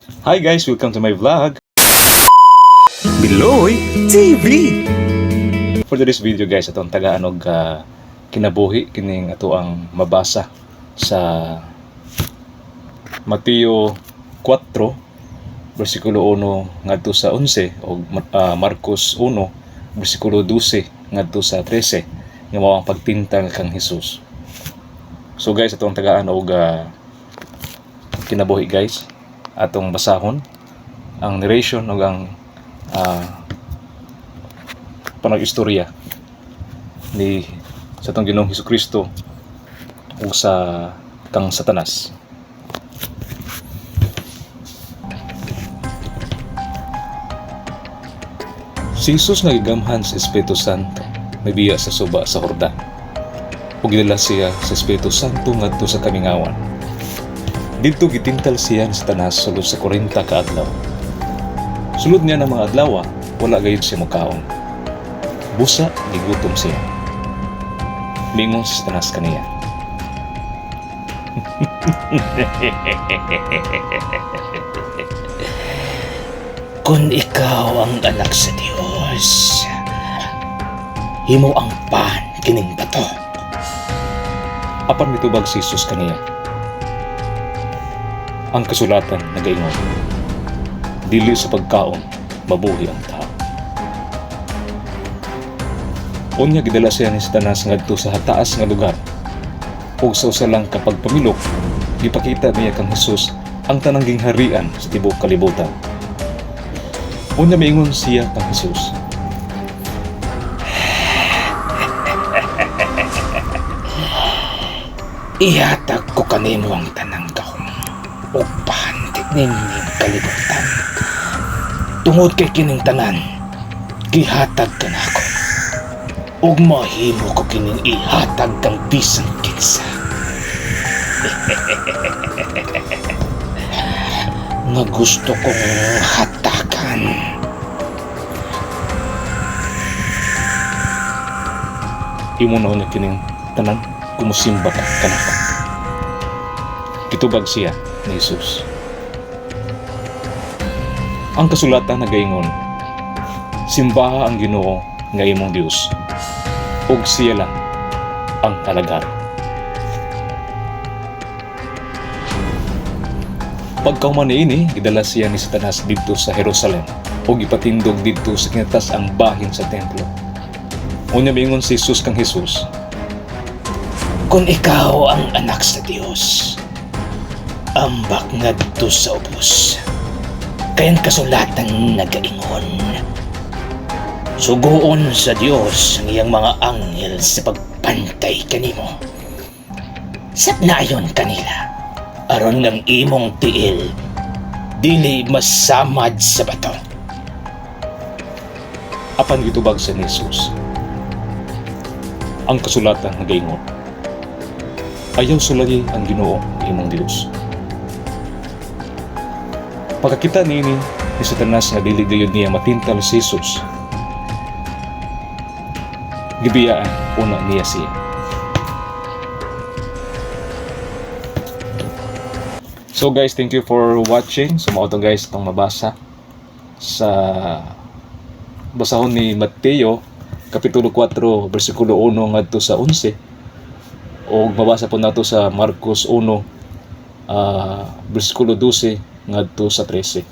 Hi guys, welcome to my vlog, Biloy TV. For today's video guys, atong tagaan og kinabuhi kining ato ang mabasa sa Mateo 4 bersikulo 1 ngadto sa 11 o Marcos 1 bersikulo 12 ngadto sa 13 nga mao ang pagtintang kang Hesus. So guys, atong tagaan og kinabuhi guys, atong basahon ang narration o ang panag-istorya ni sa atong Ginoong Hesukristo o sa kang Satanas. Si Jesus nagigamhan sa Espiritu Santo nabiya sa suba sa Jordan ug gidala siya sa Espiritu Santo ngadto sa kamingawan. Dito gitintal siya ni Satanas sulod sa 40 ka adlaw. Sulod niya ng mga adlaw, wala gayud siya mukaon. Busa, gigutom siya. Mingon si Satanas kaniya. Kung ikaw ang anak sa Dios, himo ang pan kining bato. Apan mitubag si Jesus kaniya. Ang kasulatan nagaingon, dili sa pagkaon mabuhi ang tao. Unya gidala siya ni Satanas ngadto sa hataas nga lugar. Ug sa usa lang kapag pamilok, gipakita niya kang Hesus ang tanang gingharian sa tibuok kalibutan. Unya miingon siya kang Hesus, Ihatag ko kanimo ang tanang gahom ug pahantik nining kalibutan. Tungod kay kining tanan, gihatag ka na ako. Ug mahimo ko kining ihatag kang bisan kinsa. Nga gusto kong hatakan. imo na unya kining tanan kumusimba ka kanako. Gitubag siya ni Jesus. Ang kasulatan nagaingon, simbaha ang Ginoo nga imong Dios, ug siya lang ang alagad. Pagkahuman niini, gidala siya ni Satanas didto sa Jerusalem ug ipatindog didto sa kinatas ang bahin sa templo. Unya miingon si Jesus kang Hesus, Kung ikaw ang anak sa Dios, ambak ngadto sa ubos. Kayang kasulatan nagaingon, sugoon sa Dios ang iyang mga anghel sa pagpantay kanimo. Sapnayon kanila, aron ng imong tiil, dili masamad sa bato. apan gitubag sa ni Jesus. Ang kasulatan nagaingon, ayaw sulagi ang Ginoo imong Dios. Pagkakita niini ni Satanas nga dili gayud niya matintal si Jesus, gibiyaan una niya siya. So guys, thank you for watching. So mao to guys itong mabasa sa basahon ni Mateo kapitulo 4 bersikulo 1 ngadto sa 11 o mabasa po nato sa Marcos 1 bersikulo 12 ngadto sa 13.